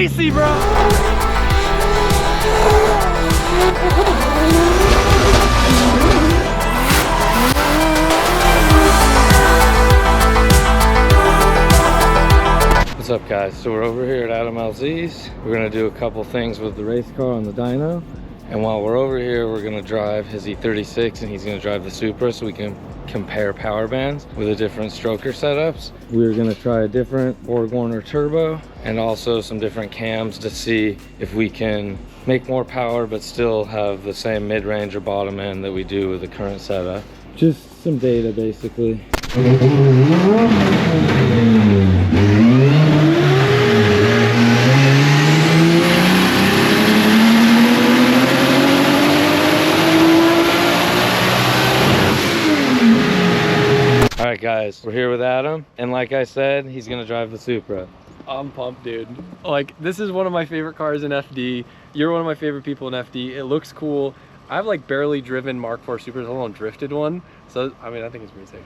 spicy, bro. What's up, guys? So we're over here at Adam LZ's. We're gonna do a couple things with the race car on the dyno. And while we're over here, we're gonna drive his E36 and he's gonna drive the Supra so we can compare power bands with the different stroker setups. We're gonna try a different four-corner turbo and also some different cams to see if we can make more power but still have the same mid-range or bottom end that we do with the current setup. Just some data, basically. All right, guys, we're here with Adam, and like I said, he's gonna drive the Supra. I'm pumped, dude. Like, this is one of my favorite cars in FD. You're one of my favorite people in FD. It looks cool. I've like barely driven Mark IV Supras, let alone drifted one. So, I mean, I think it's pretty sick.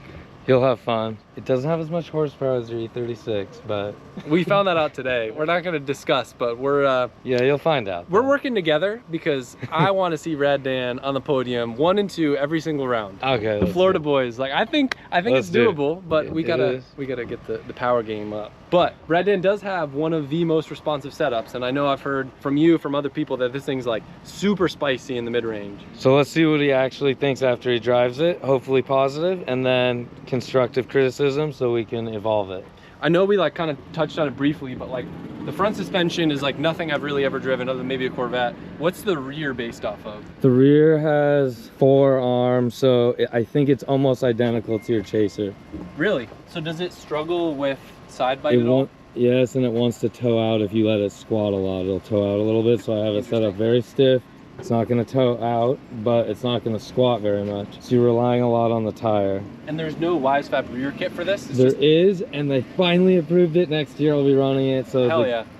You'll have fun. It doesn't have as much horsepower as your E36, but... We found that out today. We're not gonna discuss, but we're... yeah, you'll find out. We're working together because I want to see Rad Dan on the podium 1 and 2 every single round. Okay. The Florida boys. Like, I think it's doable, but we gotta get the power game up. But Rad Dan does have one of the most responsive setups, and I know I've heard from you, from other people, that this thing's like super spicy in the mid-range. So let's see what he actually thinks after he drives it. Hopefully positive, and then constructive criticism so we can evolve it. I know we like kind of touched on it briefly, but like the front suspension is like nothing I've really ever driven other than maybe a Corvette. What's the rear based off of? The rear has 4 arms, so I think it's almost identical to your Chaser. Really? So does it struggle with side bite at all? Yes, and it wants to toe out if you let it squat a lot. It'll toe out a little bit, so I have it set up very stiff. It's not going to toe out, but it's not going to squat very much. So you're relying a lot on the tire. And there's no Wisefab rear kit for this? There is, and they finally approved it. Next year I'll be running it, so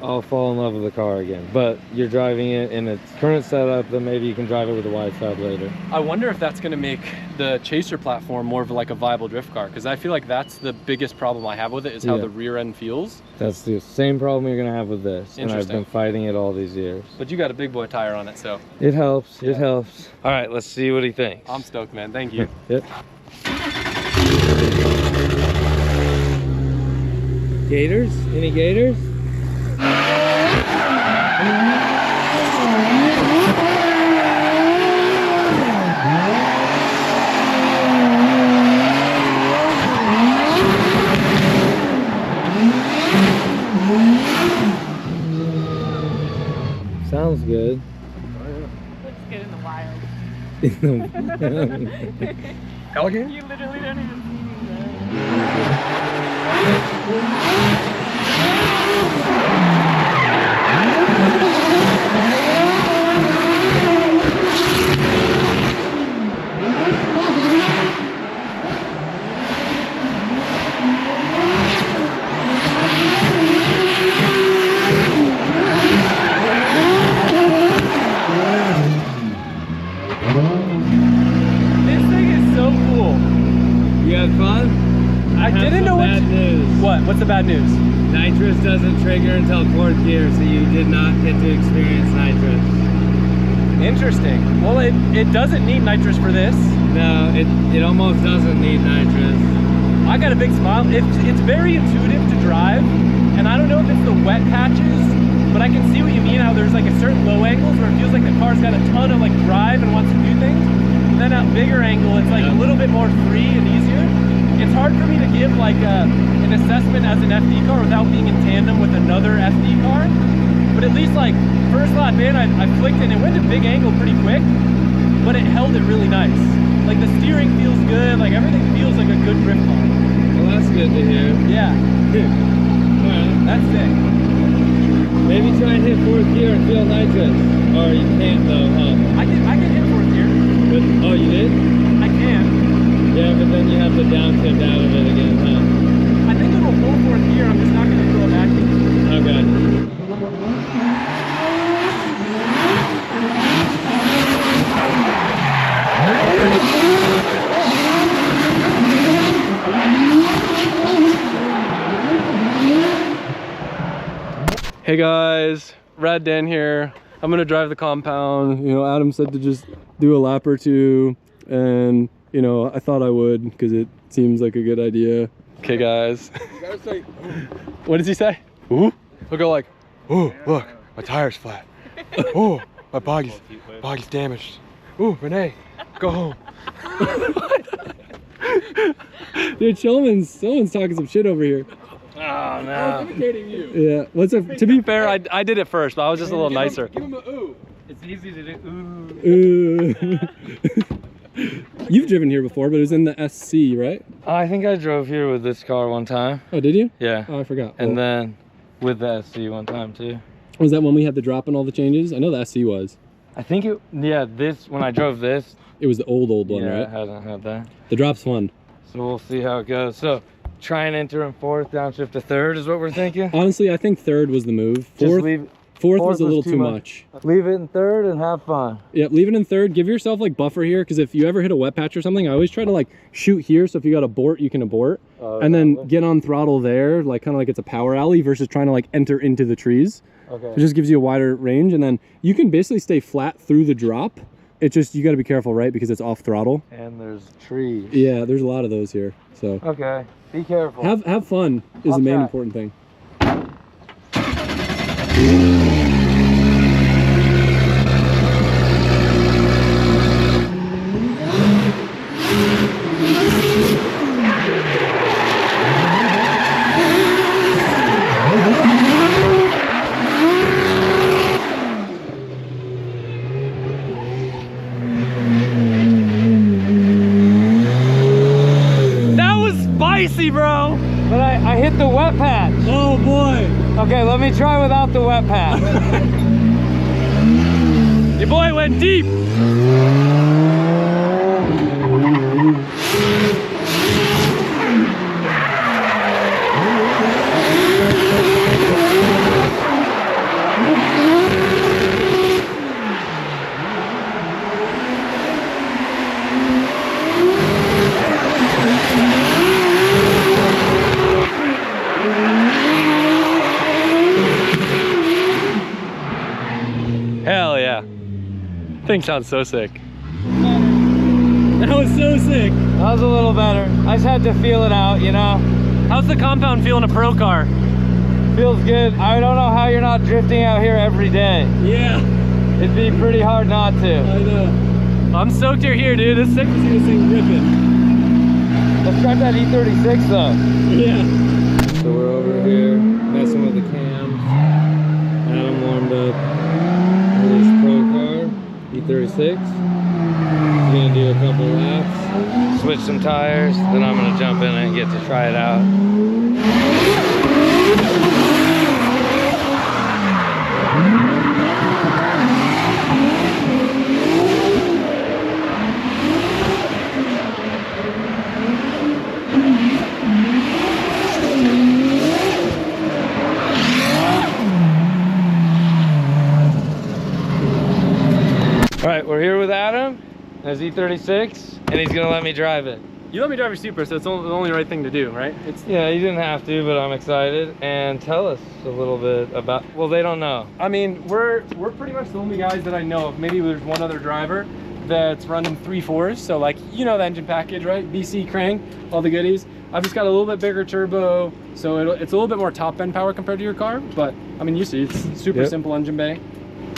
I'll fall in love with the car again. But you're driving it in its current setup, then maybe you can drive it with a Wisefab later. I wonder if that's going to make the Chaser platform more of like a viable drift car, because I feel like that's the biggest problem I have with it, is how the rear end feels. That's the same problem you're going to have with this, and I've been fighting it all these years. But you got a big boy tire on it, so... It helps, it helps. All right, let's see what he thinks. I'm stoked, man. Thank you. Yep. Gators? Any gators? Sounds good. Looks good in the wild. Elegant? You literally don't even see me, This thing is so cool. You had fun? I didn't know bad news. What? What's the bad news? Nitrous doesn't trigger until 4th gear, so you did not get to experience nitrous. Interesting. Well, it doesn't need nitrous for this. No, it almost doesn't need nitrous. I got a big smile. It's very intuitive to drive, and I don't know if it's the wet patches, but I can see what you mean, how there's like a certain low angles where it feels like the car's got a ton of like drive and wants to do things. And then at bigger angle, it's like a little bit more free and easier. It's hard for me to give like an assessment as an FD car without being in tandem with another FD car. But at least like first lap in, I flicked it and it went to big angle pretty quick, but it held it really nice. Like the steering feels good, like everything feels like a good drift car. Well, that's good to hear. Yeah. Well, that's sick. Maybe try and hit 4th gear and feel nitrous. Or you can't though, huh? I can hit 4th gear. But, oh, you did? I can. Yeah, but then you have to down tip out of it again, huh? I think it'll pull 4th gear, I'm just not going to throw it back. Okay. Hey guys, Rad Dan here. I'm gonna drive the compound. You know, Adam said to just do a lap or two, and you know, I thought I would because it seems like a good idea. Okay guys. You gotta say, What does he say? Ooh? he'll go like, oh, look, my tire's flat. Oh, my body's damaged. Ooh, Renee, go home. Dude, someone's talking some shit over here. Oh no. Imitating you. Yeah, what's up? To be fair, I did it first, but I was just a little nicer. Give him a ooh. It's easy to do. Ooh. You've driven here before, but it was in the SC, right? I think I drove here with this car one time. Oh, did you? Yeah. Oh, I forgot. And then with the SC one time too. Was that when we had the drop and all the changes? I know the SC was. I think it, yeah, this, when I drove this. It was the old one, Yeah, right? it hasn't had that. The drop's fun. So we'll see how it goes. So try and enter in fourth, downshift to third is what we're thinking. Honestly, I think third was the move. Just Fourth was a little too much. Leave it in third and have fun. Yeah, leave it in third. Give yourself like buffer here, because if you ever hit a wet patch or something, I always try to like shoot here. So if you got abort, you can abort, and then get on throttle there, like kind of like it's a power alley versus trying to like enter into the trees. Okay. It just gives you a wider range, and then you can basically stay flat through the drop. It just, you got to be careful, right? Because it's off throttle. And there's trees. Yeah, there's a lot of those here. So Okay, be careful. have fun is I'll the main try. important thing. That was spicy, bro. But I hit the wet patch. Oh boy! Okay, let me try without the wet patch. Your boy went deep. Hell yeah. Thing sounds so sick. That was so sick. That was a little better. I just had to feel it out, you know? How's the compound feeling a pro car? Feels good. I don't know how you're not drifting out here every day. Yeah, It'd be pretty hard not to. I know. I'm stoked you're here, dude. It's sick to see this thing ripping. Let's try that E36 though. Yeah. So we're over here messing with the cams. Adam warmed up with his pro car, E36. He's gonna do a couple laps, switch some tires, then I'm gonna jump in and get to try it out. All right, we're here with Adam, his E36, and he's gonna let me drive it. You let me drive your Supra, so it's the only right thing to do, right? It's. Yeah, you didn't have to, but I'm excited. And tell us a little bit about, well, they don't know. I mean, we're pretty much the only guys that I know of. Maybe there's one other driver that's running 3.4s. So like, you know the engine package, right? BC crank, all the goodies. I've just got a little bit bigger turbo, so it's a little bit more top end power compared to your car. But I mean, you see, it's super simple engine bay.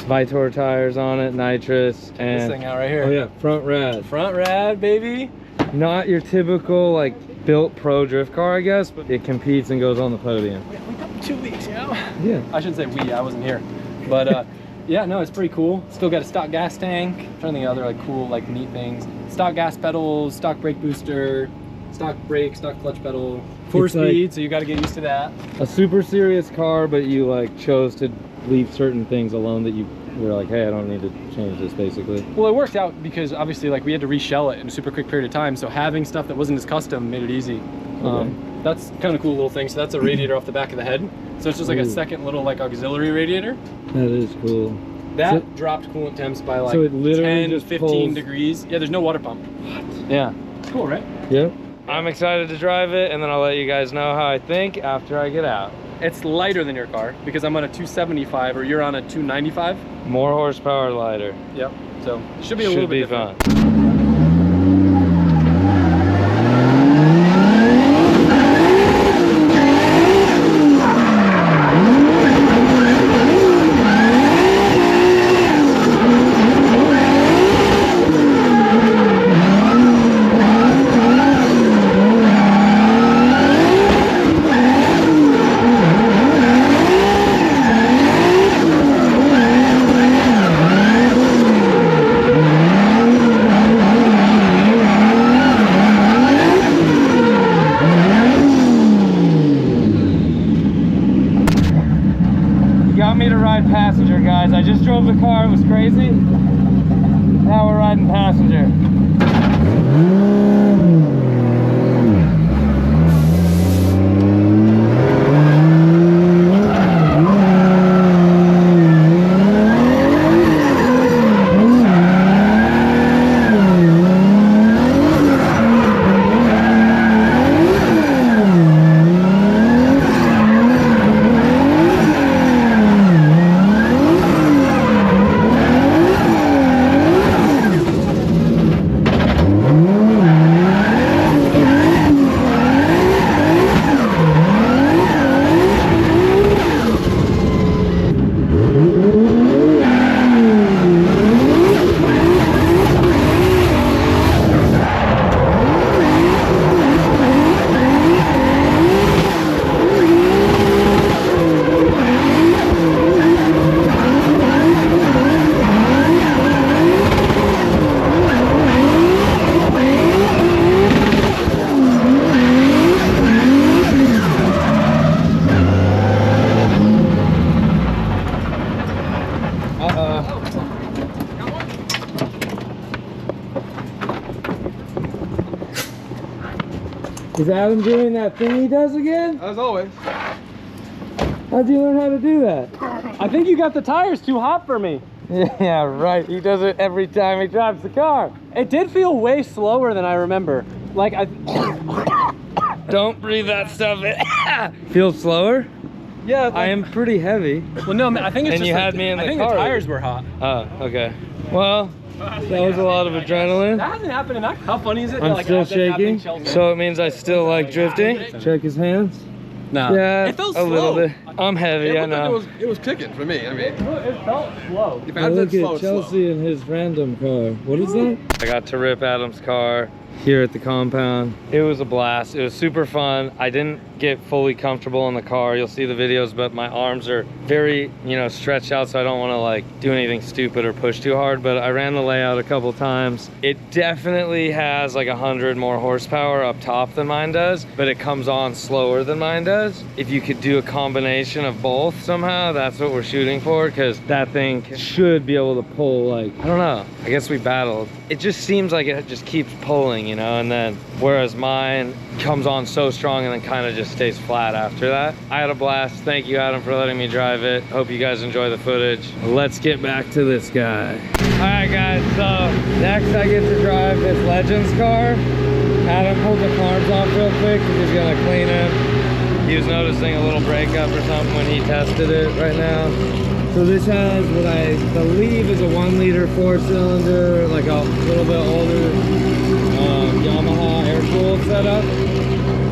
Vitor tires on it, nitrous, and This thing out right here. oh yeah, front rad. Front rad, baby. Not your typical like built pro drift car, I guess, but it competes and goes on the podium. We got 2 weeks, you know? Yeah. I shouldn't say we, I wasn't here. But yeah, no, it's pretty cool. Still got a stock gas tank. I'm trying to think of other like cool, like neat things. Stock gas pedals, stock brake booster, stock brake, stock clutch pedal, 4-speed, so you got to get used to that. A super serious car, but you like chose to leave certain things alone that you were like, hey, I don't need to change this, basically. Well, it worked out because obviously like we had to reshell it in a super quick period of time, so having stuff that wasn't as custom made it easy. That's kind of cool little thing. So that's a radiator off the back of the head, so it's just like a second little like auxiliary radiator That is cool. that dropped coolant temps by like so it literally 10 just 15 pulls... degrees. Yeah, there's no water pump. Yeah. Cool, right? Yep. I'm excited to drive it, and then I'll let you guys know how I think after I get out. It's lighter than your car because I'm on a 275 or you're on a 295. More horsepower, lighter. Yep. So should be a little bit different. Fun. Me to ride passenger, guys. I just drove the car, it was crazy. Now we're riding passenger. Is Adam doing that thing he does again? As always. How'd you learn how to do that? I think you got the tires too hot for me. Yeah, right. He does it every time he drives the car. It did feel way slower than I remember. Like I Don't breathe that stuff in. Feels slower? Yeah, like, I am pretty heavy. Well, no, I think it's And just you had me in the car. the tires were hot. Oh, okay. Well, that was a lot of adrenaline. That hasn't happened in that. How funny is it? I'm that, still like, that shaking, Chelsea- so it means I still like drifting. Check his hands. No. Yeah, It felt a little slow. bit. I'm heavy, I know. It was kicking for me. I mean, It felt slow. if I Now had look that slow, at it's slow. Chelsea and his random car. What is that? I got to rip Adam's car here at the compound. It was a blast. It was super fun. I didn't get fully comfortable in the car. You'll see the videos, but my arms are very, you know, stretched out, so I don't want to like do anything stupid or push too hard. But I ran the layout a couple times. It definitely has like 100 more horsepower up top than mine does, but it comes on slower than mine does. If you could do a combination of both somehow, that's what we're shooting for, because that thing should be able to pull, like, I don't know, I guess we battled. It just seems like it just keeps pulling, you know, and then whereas mine comes on so strong and then kind of just stays flat after that. I had a blast. Thank you, Adam, for letting me drive it. Hope you guys enjoy the footage. Let's get back to this guy. All right, guys, so next I get to drive this Legends car. Adam pulled the carbs off real quick because he's gonna clean it. He was noticing a little breakup or something when he tested it right now. So this has what I believe is a 1 liter 4-cylinder, like a little bit older Yamaha air-cooled setup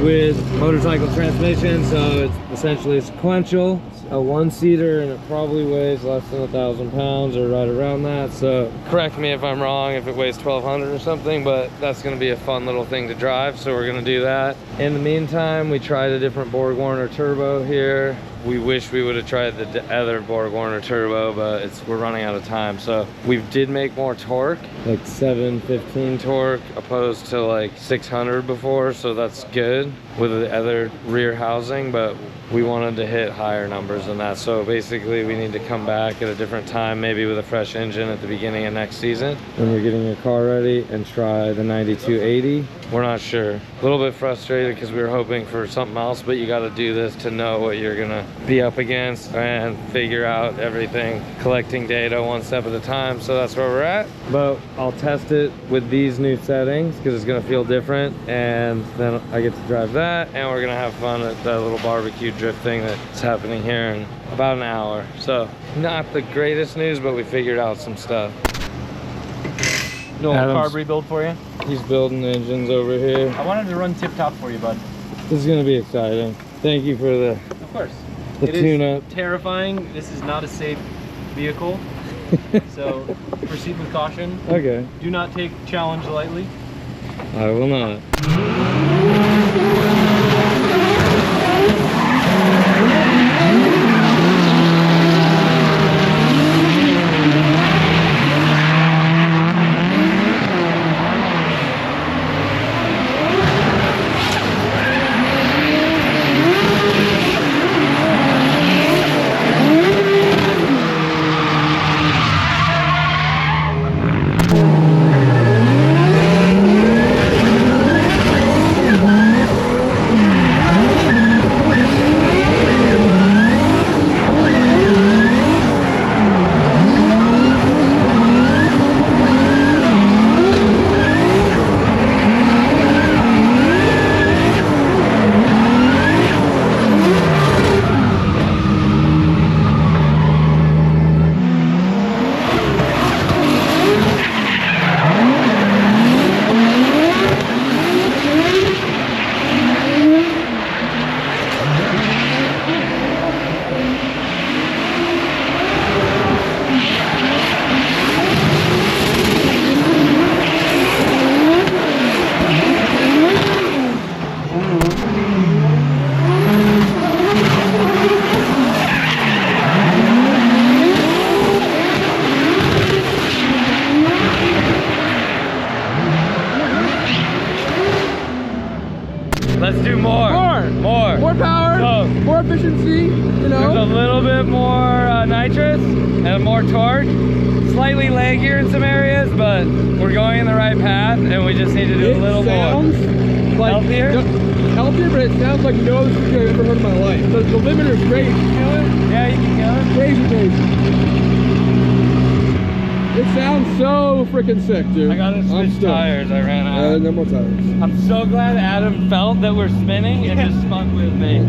with motorcycle transmission. So it's essentially a sequential, a 1-seater, and it probably weighs less than 1,000 pounds or right around that. So correct me if I'm wrong if it weighs 1,200 or something, but that's going to be a fun little thing to drive, so we're going to do that. In the meantime, we tried a different Borg Warner turbo here. We wish we would have tried the other Borg Warner turbo, but we're running out of time. So we did make more torque, like 715 torque opposed to like 600 before, so that's good with the other rear housing, but we wanted to hit higher numbers than that. So basically we need to come back at a different time, maybe with a fresh engine at the beginning of next season when you're getting your car ready, and try the 9280. We're not sure. A little bit frustrated because we were hoping for something else, but you got to do this to know what you're gonna be up against and figure out everything, collecting data one step at a time. So that's where we're at. But I'll test it with these new settings because it's gonna feel different, and then I get to drive that. that, and we're gonna have fun at that little barbecue drift thing that's happening here in about an hour. So not the greatest news, but we figured out some stuff. No carb rebuild for you. He's building engines over here. I wanted to run tip top for you, bud. This is gonna be exciting. Thank you for the Of course. the tune-up. Terrifying. This is not a safe vehicle, so proceed with caution. Okay, Do not take challenge lightly. I will not. Let's do more. More power, more efficiency, you know. There's a little bit more nitrous and more torque. Slightly leggier in some areas, but we're going in the right path, and we just need to do a little more. Like Healthier? Healthier, but it sounds like no scooter I've ever heard in my life. The limiter is crazy. You feel it? Yeah, you can go. Crazy, crazy. It sounds so freaking sick, dude. I gotta switch tires, I ran out. No more tires. I'm so glad Adam felt that we're spinning and just spun with me.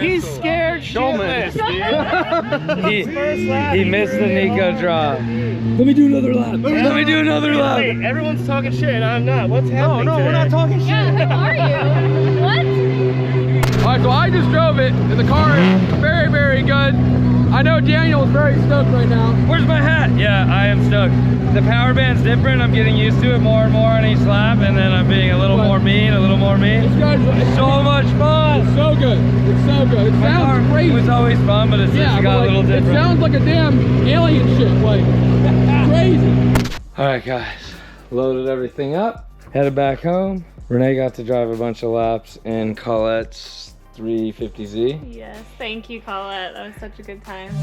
He's scared shitless, He missed the Nico drop. Let me do another lap. Let me do another lap. Wait, everyone's talking shit and I'm not. What's happening? No, we're not talking shit. Yeah, who are you? What? Alright, so I just drove it, and the car is very, very good. I know Daniel is very stoked right now. Where's my hat? Yeah, I am stoked. The power band's different. I'm getting used to it more and more on each lap, and then I'm being a little more mean, a little more mean. This guy's So much fun. It's so good. It's so good. It sounds crazy. It was always fun, but it's just got a little different. It sounds like a damn alien shit. Like, crazy. All right, guys. Loaded everything up. Headed back home. Renee got to drive a bunch of laps in Colette's 350Z. Yes, thank you, Colette. That was such a good time.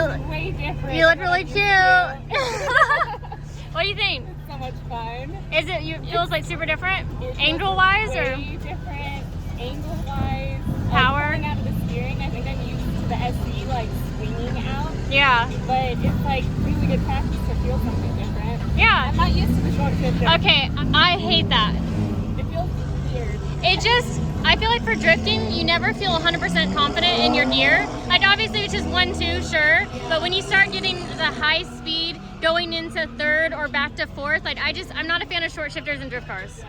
look way different. You look really cute. What do you think? It's so much fun. Is it? You feels like super different, angle-wise, or way different, angle-wise. Power? Like, pulling out of the steering, I think I'm used to the SC, like swinging out. yeah, But it's like really good practice to feel something different. yeah. I'm not used to the short shifter. Okay, I hate that. It feels weird. It just, I feel like for drifting, you never feel 100% confident in your gear. Like obviously it's just 1-2, sure, but when you start getting the high speed, going into third or back to fourth, like I'm not a fan of short shifters in drift cars.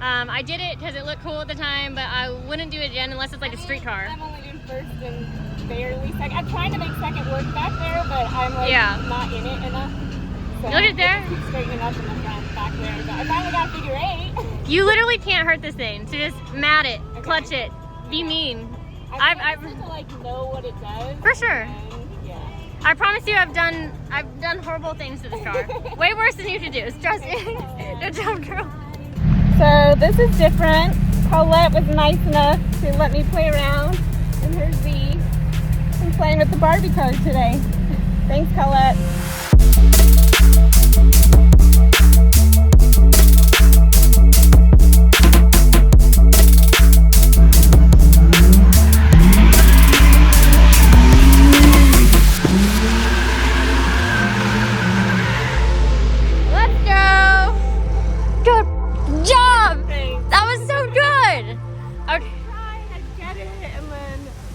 I did it because it looked cool at the time, but I wouldn't do it again unless it's like a street car. I'm only doing first and barely second. I'm trying to make second work back there, but I'm like not in it enough. So You'll get there. Keep straightening up in the front back there. But I finally got figure 8. You literally can't hurt this thing, so just mat it, clutch it, be mean. I to like know what it does. For sure. And, yeah. I promise you I've done horrible things to this car. Way worse than you could do, trust me. Good job, girl. So this is different. Colette was nice enough to let me play around in her Z. I'm playing with the Barbie cars today. Thanks, Colette.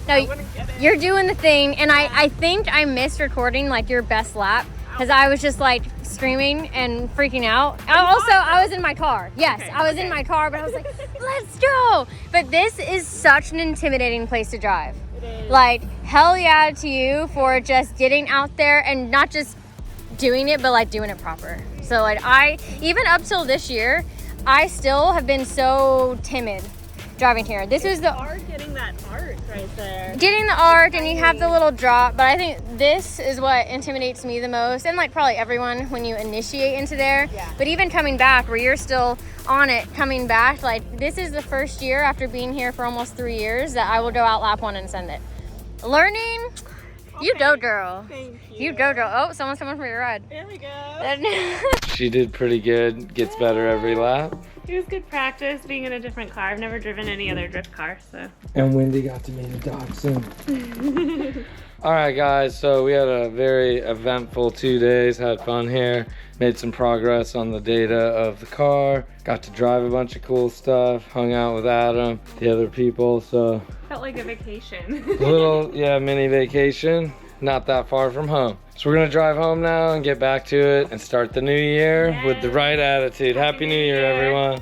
No, you're doing the thing, and I think I missed recording like your best lap because I was just like screaming and freaking out. I was in my car. Yes, okay, I was in my car, but I was like, let's go. But this is such an intimidating place to drive. It is. Like, hell yeah to you for just getting out there and not just doing it, but like doing it proper. So like even up till this year, I still have been so timid driving here. This is the art, getting that art right there. Getting the art, and you have the little drop, but I think this is what intimidates me the most, and like probably everyone when you initiate into there. Yeah. But even coming back, where you're still on it, coming back, like this is the first year after being here for almost 3 years that I will go out lap 1 and send it. Learning, you go girl. Thank You go girl. Oh, someone's coming for your ride. There we go. She did pretty good, gets better every lap. It was good practice being in a different car. I've never driven any other drift car, so. And Wendy got to meet a dachshund. All right, guys, so we had a very eventful 2 days, had fun here, made some progress on the data of the car, got to drive a bunch of cool stuff, hung out with Adam, the other people, so. Felt like a vacation. A little, yeah, mini vacation, not that far from home. So we're gonna drive home now and get back to it and start the new year with the right attitude. Happy New Year, everyone.